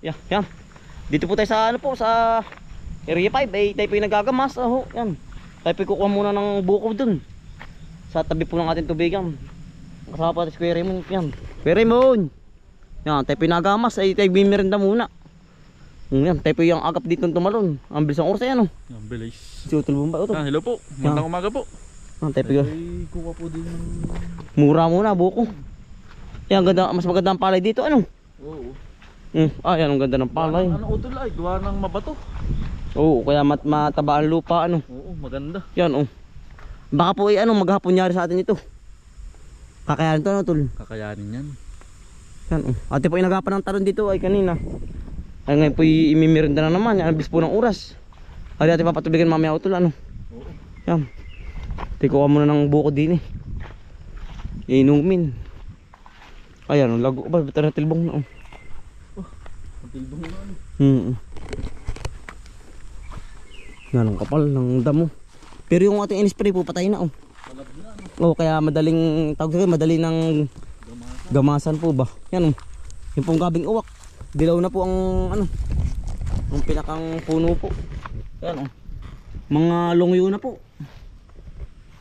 Yan, yan. Dito po tayo sa ano po, sa Area 5. Tayo po yung nagagamas. Oh, yan. Tayo po kukuha muna ng buko dun. Sa tabi po ng ating tubigan. Kasama po natin si Kuya Raymond. Yan. Kuya Raymond! Yan, tayo po yung nagagamas. Tayo bimirinda muna. Yan, tayo po yung agap dito ng tumalon. Ang bilis ng oras yan, oh. Ang bilis. Si Utol Bumba, Utol. Hello po. Magandang umaga po. Yan, tayo po yung Kuha po din ng... mura muna, buko. Yan, ganda, mas maganda ang palay dito, ano? Oo. Yan, ang ganda ng palay. Ano utol ay? Gawa ng mabato. Oo, kaya mataba ang lupa, ano? Oo, maganda. Yan, oh. Baka po maghapon nyari sa atin ito. Kakayanin to, ano, Tol? Kakayanin yan. Yan, oh. Ate po yung nagapan ng talon dito ay kanina. Ay ngayon po imimirinda na naman. Yan, bis po ng oras. Ay ate papatubigan mamaya, Utol, ano? Oo. Yan. Tikuha muna ng buko din eh. Inumin. Ayan, lago ba? Bata na tilbong na, oh. Tilbong na ano. Yan ang kapal ng damo. Pero yung ating in-spray po patay na, oh. Palab na ano. Oh, kaya madaling tawag ko, madali ng gamasan po ba. Yan, oh. Yung pong gabing uwak. Dilaw na po ang ano. Ang pinakang puno po. Yan, oh. Mga longyo na po.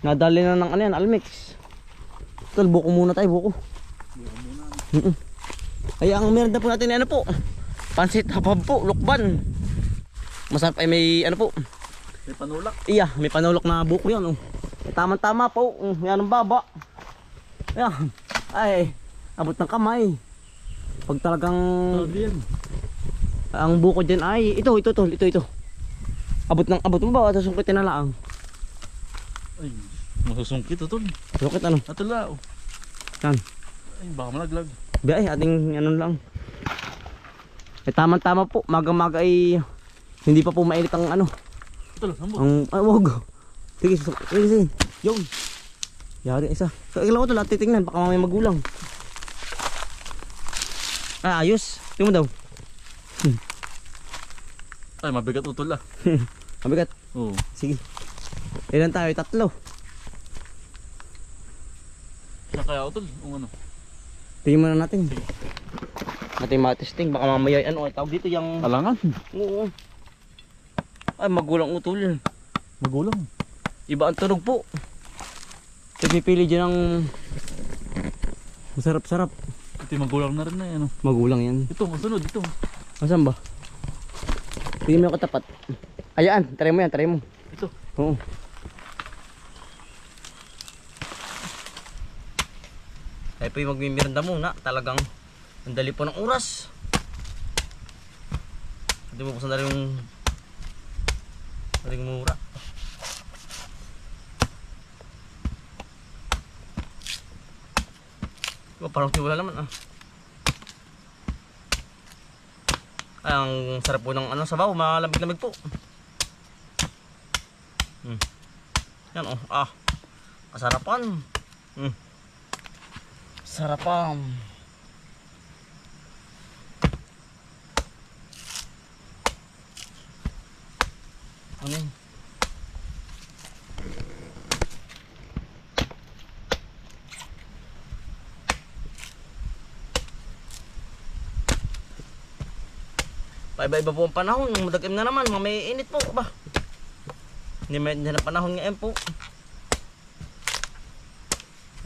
Nadali na ng ano yan, almix. Tol, buko muna tayo, buko. Buko muna ano. Ay, ang meron po natin ano po. Pansit hapab po, lukban. Masarap ay may ano po. May panulak. Iya, may panulok na buko yan, oh. Tama-tama po. Yan ang baba. Ayan. Ay, abot ng kamay. Pag talagang yan. ang buko dyan ay ito. Abot mo ba? Susungkitin na lang. Ay, masusungkit utol. Sungkit ano? Atol la. Oh. Yan. Ay, baka malaglag. Ay, ating ano lang. Tama-tama po. Maga-maga ay hindi pa po mainit ang ano. Utol, hambot. Ay, wag. Sige, sige. Yun. Yari isa. So, ilan ko ito lahat titingnan. Baka mamaya magulang. Ayos. Tingnan mo daw. Ay, mabigat utol la. Mabigat. Oo. Sige. Ilan tayo? 3. Siya kaya utol. Ano? Tingnan muna natin. Natin matesting. Baka mamaya ano. Ay, tawag dito yung... Alangan. Oo. Ay, magulang utol. Magulang. Iba ang tunog po. Pipili dyan ng masarap-sarap. Ito yung magulang na rin na yan. Magulang yan. Ito, masunod. Ito. Asan ba? Tingnan mo ako tapat. Ayan, try mo yan, try mo. Ito. Oo. Tayo po yung magmimiranda muna. Talagang ang dali po ng oras. Hindi mo buksan na rin yung mura. Parang tiwala naman, ah. Ay, ang sarap po ng ano, sabaw, malamig-lamig po. Yan, oh, kasarapan. Sarapan. Ano yun? Iba-iba po ang panahon, madagim na naman, may init po ba? Hindi may na panahon ngayon po.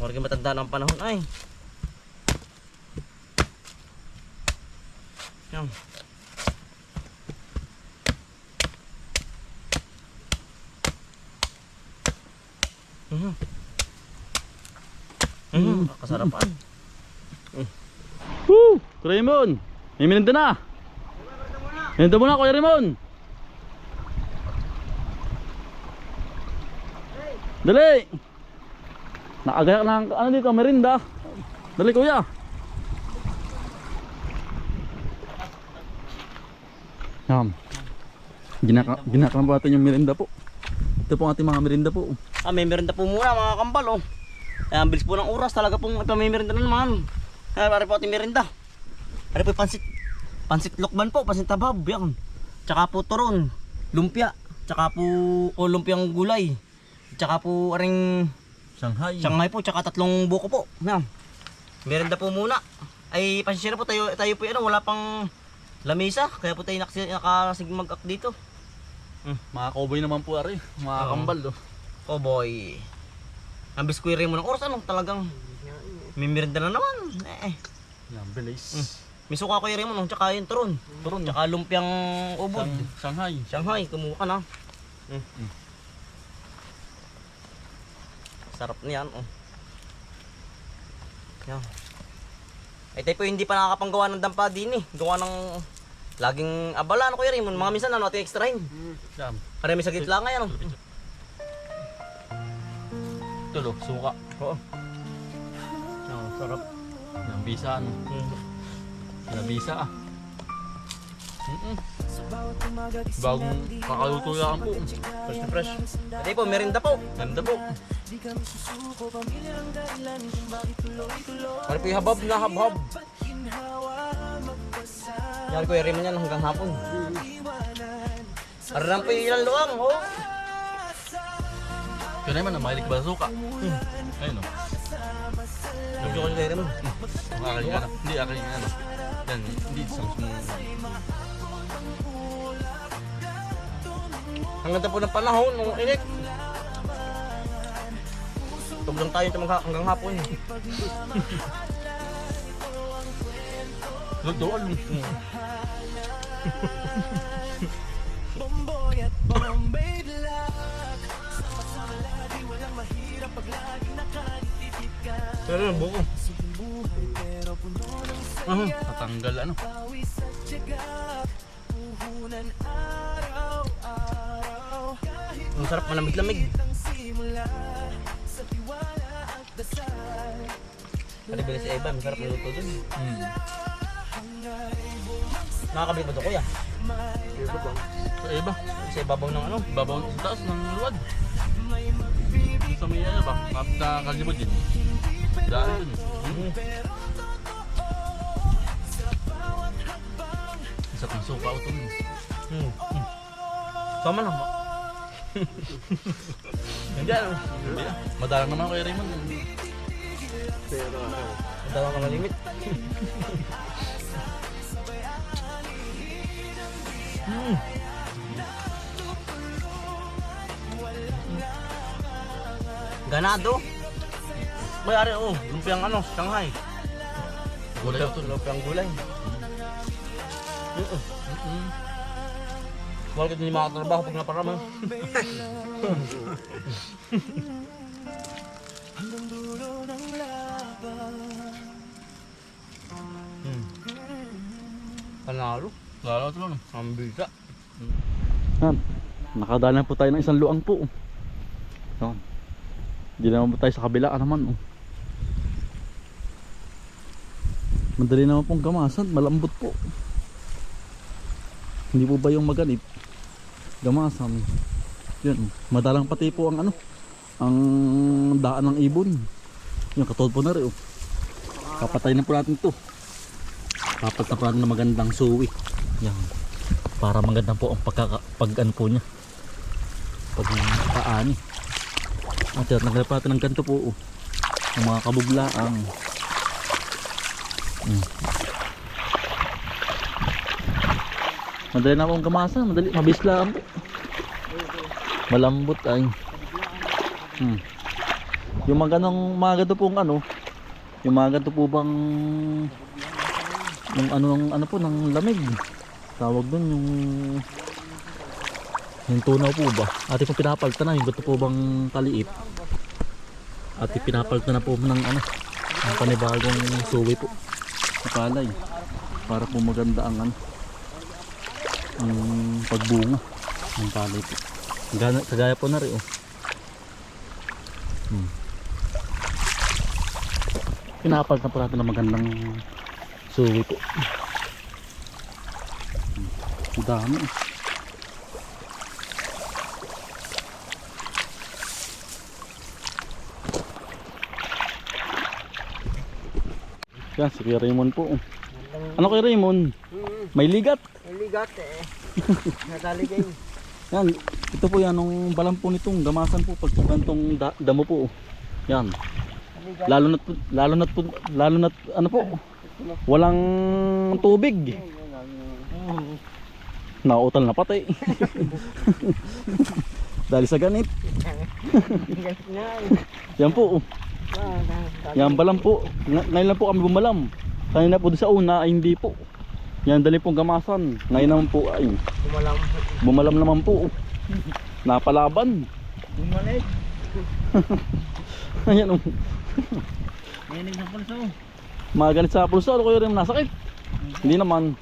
Huwag matanda ng panahon ay. Yan. Kasarapan. Woo! Raymond! May minanda na! Minanda muna, Kuya Raymond! Dali! Nakagayak na ano dito, merinda. Dali kuya! Yan. Ginakam po natin yung merinda po. Ito po ang ating mga merinda po. May merinda po muna mga kambal, oh. Ang bilis po ng oras talaga pong ito may merinda na naman. Pare po ating merinda. Pare po pansit lukban po, pansit tabab, yan. Tsaka po turon, lumpia, tsaka po lumpiang gulay. Tsaka po aring Shanghai po, tsaka 3 buko po. Yan. Merinda po muna. Ay pasensya na po tayo po wala pang lamesa, kaya po tayo nakasigmag-ak dito. Mga cowboy naman po ari. Mga Oo. kambal oh. Oh boy. Ang biskwiri mo ng oras, ano, talagang mimirda na naman. Yan, bilis. May suka ko yung Raymond, tsaka yung turon. Turon. Tsaka lumpiang ubod. Shanghai. Shanghai, kumuha ka na. Sarap niyan, oh. Yan. Ay tayo po hindi pa nakakapanggawa ng dampa din eh. Gawa ng laging abala, ano Kuya Raymond. Mga minsan ano, natin extrahin. Yan. Karami sa gitla nga yan, oh. Tulo, suka. Oo. Yan, sarap. Yan, bisa ano. Nabisa ah. Bagong kakaluto yan po. Fresh na fresh. Ito po, merinda po. Ganda po. Ano po yung habab na habab. Yan ko yung yan hanggang hapon. Aram po yung ilang luwang, oh. Kaya naman, mahilig ba sa suka? Ayun o. Gusto ko yung Raymond. Aking ano. Hindi, aking ano. Yan, hindi isang sumunod. Hanggang na po ng panahon, nung init. Tug lang tayo hanggang hapon. Doon. Bomboy at Bombay Black. Sama-sama lagi, walang mahirap pag laging nakalitipid ka. Pero yung buko. Buhay pero puno ng saya. Tatanggal ano. Pawis at tiyaga. Puhunan araw-araw. Kahit Ang sarap, malamig-lamig. ang simula. Sa tiwala at dasal. Kalibili si Eva, masarap yung luto dun. Hanggang bumagsak Nakakabili ba ito kuya? Sa iba. Sa ibabaw ng ano? Babaw sa taas ng luwad. may magbibigay. Sa may ano ba? Kapta kalibod din. Daan dun. Isa pang suka o ito. Sama na. Hindi ano. Hindi ah. Madalang naman kay Raymond. Madawang ka malimit. Ganado. May ari oh, lumpiang ano, Shanghai. Gulay o ito. Lumpiang gulay. Wala kita hindi makatrabaho pag naparama. Hanggang dulo ng laban. Panalo. Lalo ito lang. Ang bisa. Yan. Nakadala po tayo ng isang luang po. Yan. Hindi naman po tayo sa kabila naman. Madali naman pong gamasan. Malambot po. Hindi po ba yung maganip? Gamasan. Yan. Madalang pati po ang ano. Ang daan ng ibon. Yung katulad po na rin. Kapatay na po natin to. Papat na po natin na magandang suwi. Yan. Para maganda po ang pag ano po niya. Pag kaani. At naglagay pa natin ng ganito po. Ang mga kabuglaang. Madali na akong kamasa. Madali. Mabilis lang po. Malambot ay. Yung mga ganong mga ganito pong ano. Yung mga ganito po bang yung ano po ng lamig. Tawag doon yung tunaw po ba? Ate po pinapalta na yung ganito po bang kaliit. Ate pinapalta na po ng ano ng panibagong suwi po. Palay. Para po maganda ang ano ang pagbunga ng palay po. Kagaya po na rin oh. Pinapalta po natin ng magandang suwi po. Ang dami. Yan, si Kuya Raymond po. Ano kay Raymond? May ligat. May ligat eh. Natali kayo. Yan, ito po yan ang balang po nitong gamasan po pag itong damo po. Yan. Lalo na ano po, walang tubig. Nautal na pati. Dahil sa ganit. Yan po. Yan balam po. Ngayon lang po kami bumalam. Kanina po doon sa una ay hindi po. Yan dali pong gamasan. Ngayon naman po ay bumalam naman po. Napalaban. Bumalik. Ayan o. Mayanig ng pulso. Magalit sa pulso. Ano kayo rin nasakit? Hindi naman.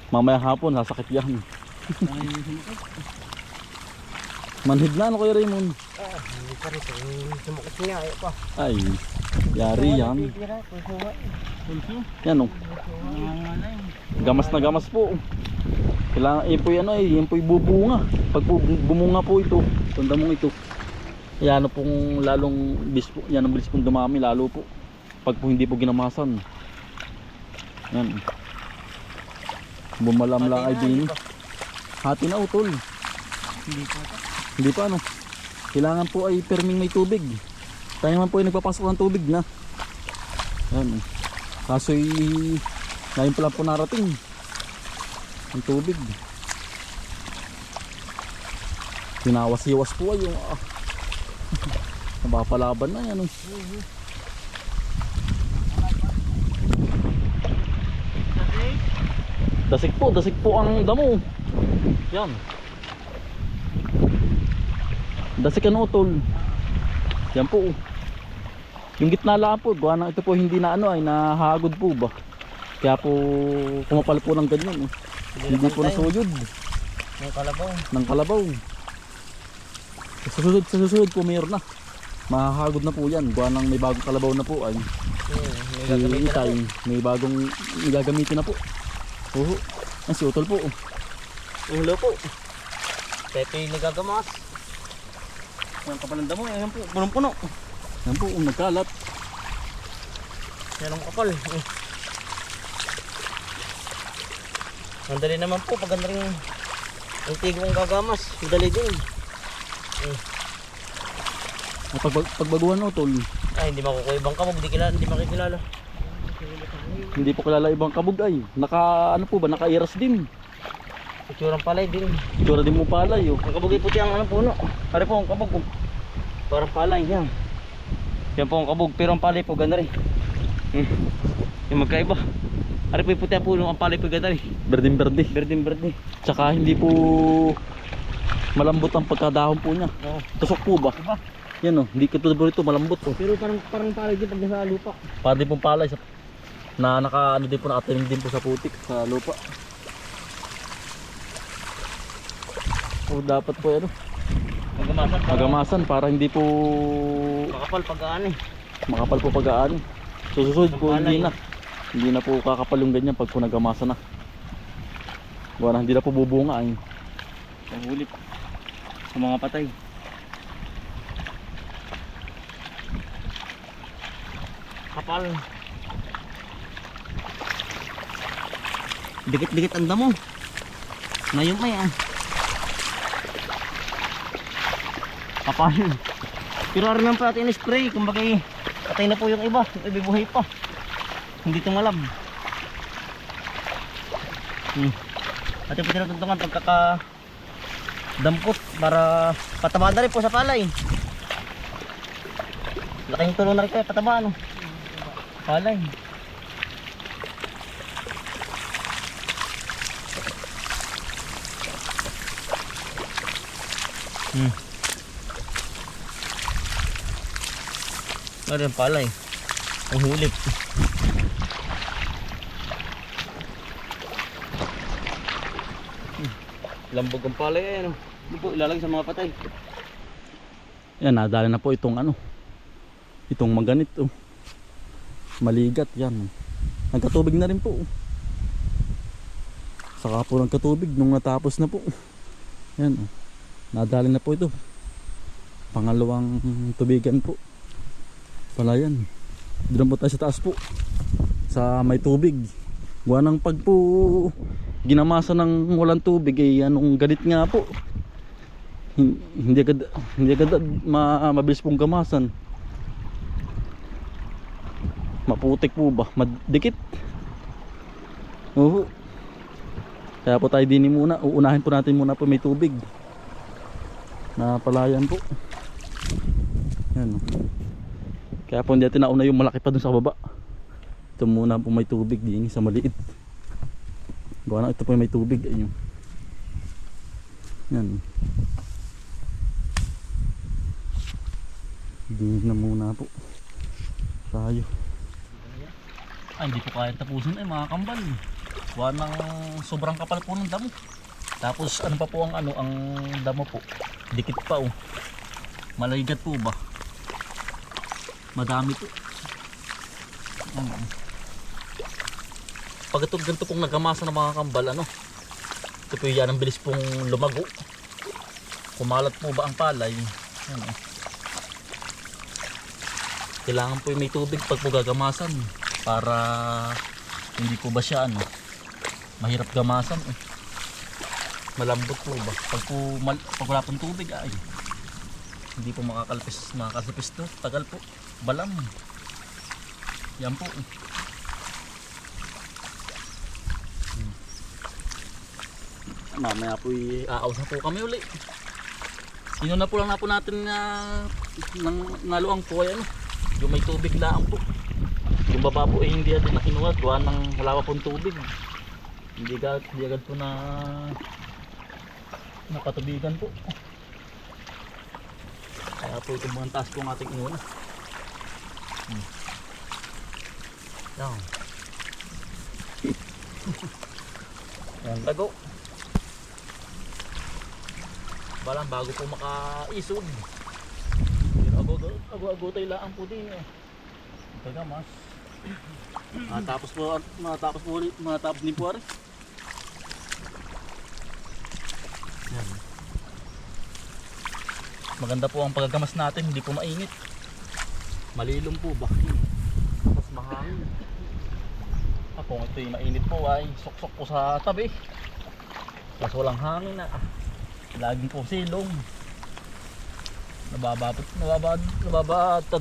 Mamaya hapon nasakit yan. Manhid na ano kayo Raymond? Hindi pa rin. Sumakit niya. Ayaw pa. Ay, yari yan. Pulso? Yan o. Gamas na gamas po. Kailangan ipoy ano eh, yan po'y bubunga. Pag bumunga po ito, tanda mong ito. Yan pong lalong yan ang bilis pong dumami lalo po. Pag po hindi po ginamasan. Yan. Bumalam lang ay din. Hati na utol. Hindi pa. Hindi pa ano. Kailangan po ay perming may tubig. Tayo naman po ay nagpapasok ng tubig na. Yan. Kaso'y ngayon pala po narating ang tubig. Pinawas-iwas po ay yung nabapalaban na yan. Dasik po ang damo. Yan. Dasik ang utol. Yan po. Yung gitna lang po, gawa na ito po hindi na ano ay nahagod po ba. Kaya po kumapal po ng ganyan. Hindi po nasuyod Ng kalabaw. ng kalabaw. Sa susunod po mayroon na. Mahahagod na po yan. Gawa ng may bagong kalabaw na po ay May gagamitin na po. may bagong gagamitin na po. Oo. Ang si utol po. Ulo po. Pepe yung nagagamas. Yan kapalan damo. Yan po. Punong-puno. Yan po, nagkalat. Yan ang kapal. Ang dali naman po. Pag ganda rin ang tigong gagamas. Madali din. Pagbaguhan utol. Ay, hindi makukuha ibang kabog. Hindi makikilala. Hindi po kilala ibang kabog ay. Ano po ba? Naka-iras din. Itsurang palay din. Itsura din mo palay. Oh. Ang kabog ay puti ang puno. Pare po ang kabog. Parang palay. Yan. Yan po ang kabog. Pero ang palay po ganda rin. Yung magkaiba. Pare po yung puti ang puno. Ang palay po ganda rin. Berding berde. Berding berde. Tsaka hindi po malambot ang pagkadahon po niya. Oo. Tusok po ba? Diba? Yan oh. Hindi katulad po ito malambot po. Pero parang palay din pag nasa lupa. Para din pong palay na ano din po nakatanim din po sa putik sa lupa. O dapat po ano magamasan para hindi po Makapal pag-aan eh. makapal po pag-aani. Susunod po Palay. hindi na po kakapal yung ganyan pag po nagamasan na. Wala hindi na po bubunga ay. Pahulip. Sa mga patay. Kapal. Dikit-dikit ang damo. Ngayon may kapal. Pero aron lang pa natin spray. Kumbaga patay na po yung iba. Yung iba buhay pa. Hindi tumalab. Ating po tinutuntungan pagkakadampot para pataba na rin po sa palay. Laking tulong na rin kayo pataba ano. Palay. Ano yung palay? Ang hulip. Lambog ang palay eh, ano? Ano po, ilalagay sa mga patay. Yan nadala na po itong itong maganit oh. Maligat yan. Nagkatubig na rin po. Saka po nagkatubig nung natapos na po. Yan oh. Nadali na po ito. Pangalawang tubigan po. Pala yan. Doon po tayo sa taas po. Sa may tubig. Gawa ng pag po ginamasa ng walang tubig eh anong ganit nga po. Hindi agad mabilis pong gamasan. Maputik po ba? Madikit. Oo. Kaya po tayo din muna, uunahin po natin muna po may tubig na palayan po. Yan. Kaya po hindi natin nauna yung malaki pa dun sa baba. Ito muna po may tubig din sa maliit. Buwan na ito po may tubig. Ayun. Yan. Dinig na muna po tayo. Ay, hindi ko kaya tapusin mga kambal. Buwan ng sobrang kapal po ng damo. Tapos ano pa po ang damo po, dikit pa oh. Malaigat po ba? Madami po. Pag ito ganito pong nagamasa ng mga kambal, ito po yan ang bilis pong lumago. Kumalat po ba ang palay? Kailangan po may tubig pag po gagamasan para hindi po ba siya mahirap gamasan malambot po ba pag wala pong tubig ay hindi po makakalipis to, tagal po, balam yan po. Mamaya po aaw na po kami uli. Sino na po lang na po natin ng naluang po ay yung may tubig lang po. Yung baba po hindi natin nakinuha, gawa ng wala pa pong tubig. Hindi agad po na napatubigan po. Kaya po itong mga taas po ang ating inuna. Yan. Yan tago. Balang bago po makaisog. Agutay lang po din Teka mas. Matapos din po rin. Yan. Maganda po ang paggamas natin, hindi po mainit. Malilom po ba? Tapos mahangin. Kung ito'y mainit po ay sok-sok po sa tabi. Tapos walang hangin na. Laging po silong. Nababatad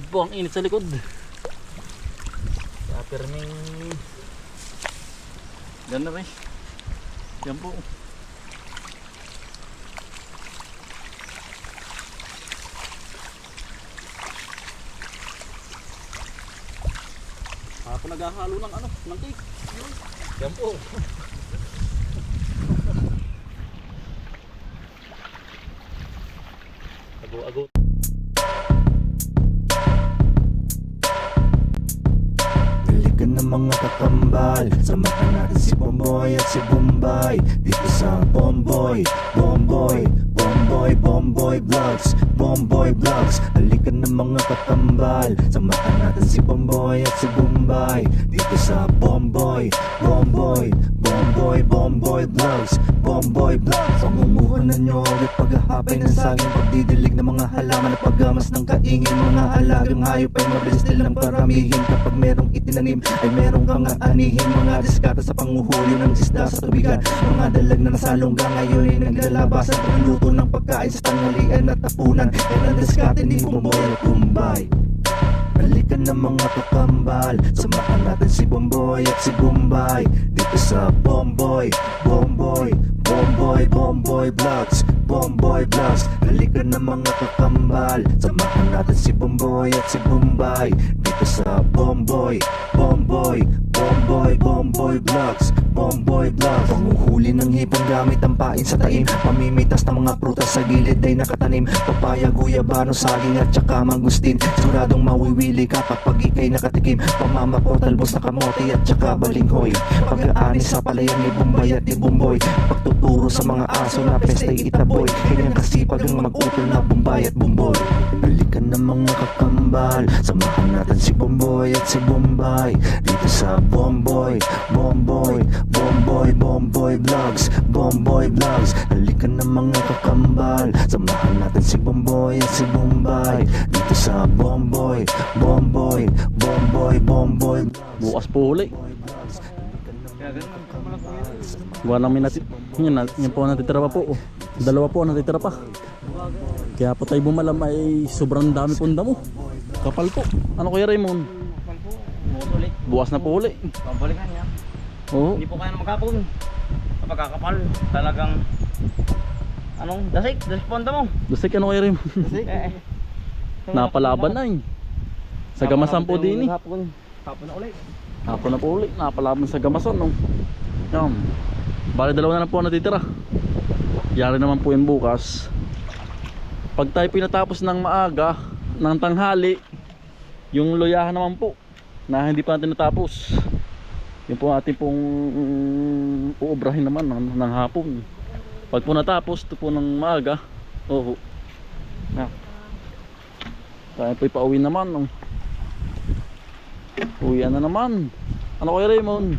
po ang init sa likod. Kaya pirming ganda rin. Yan po. Ako naghahalo ng ng cake. Yan po. Ago. Dalikan ng mga kakambal, samahan natin si Bomboy at si Bombay dito sa Bomboy Vlogs. Bomboy Vlogs. Dalikan ng mga kakambal, samahan natin si Bomboy at si Bombay dito sa Bomboy Vlogs. Bomboy Vlogs. Pangumuhanan nyo ulit paghahapay ng saging, pagdidilig ng mga halaman at paggamas ng kaingin. Mga alagang hayop ay mabilis nilang paramihin. Kapag merong itinanim ay merong kang aanihin. Mga diskata sa panguhuli ng isda sa tubigan. Mga dalag na nasalongga ngayon ay naglalabasan. Pagluto ng pagkain sa tanghalian at tapunan. Yan ang diskate ni Bomboy at Bombay. Balikan ng mga kakambal, samahan natin si Bomboy at si Bombay dito sa Bomboy Vlogs. Bomboy Vlogs. Balikan ng mga kakambal, samahan natin si Bomboy at si Bombay dito sa Bomboy Vlogs. Panguhuli ng hipon gamit ang pain sa taim. Pamimitas ng mga prutas sa gilid ay nakatanim. Papaya, guyabano, saging at saka mangustin. Siguradong mawiwili ka kapag ikay nakatikim. Pamamako, talbos na kamote at saka balinghoy. Pag-aani sa palayan ni Bombay at ni Bomboy. Pagtuturo sa mga aso na pesta'y itaboy. Kanyang kasipag ang mag-utol na Bombay at Bomboy. Balikan ng mga kakambal, samahan natin si Bomboy at si Bombay dito sa Bomboy Vlogs. Halikan ng mga kakambal, samahan natin si Bomboy at si Bombay dito sa Bomboy Bukas po uli. Wala namin natin. Yan po natitira pa po. Dalawa po natitira pa. Kaya po tayo bumalam ay sobrang dami pong damo. Kapal po. Ano Kuya Raymond? Kapal po. Bukas ulit. Bukas na po uli. Babalikan niya. Oo. Hindi po kaya na magkapon. pagkakapal. Talagang anong dasik ponda mo. Dasik ano kayo rin? Eh. Napalaban na eh. Sa gamasan po din eh. Hapon na ulit. Hapon na po ulit. Napalaban sa gamasan no. Yan. Bali dalawa na lang po ang natitira. Yari naman po yan bukas. Pag tayo pinatapos ng maaga, ng tanghali, yung loyahan naman po na hindi pa natin natapos. Yung po ating pong uubrahin naman ng hapon. Pag po natapos, ito po ng maaga. Oo. Tayo po ipauwi naman. Oh. Uwian na naman. Ano kayo Raymond?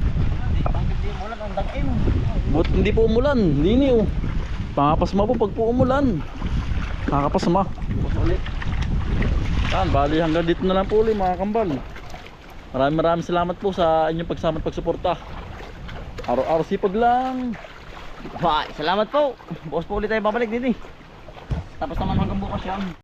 But hindi po umulan. Hindi oh. Pangapasma po pag po umulan. Kakapasma. Yan, bali hanggang dito na lang po ulit mga kambal. Maraming salamat po sa inyong pagsama at pagsuporta. Araw-araw sipag lang. Bye. Salamat po. Bukas po ulit tayo babalik din eh. Tapos naman hanggang bukas yan.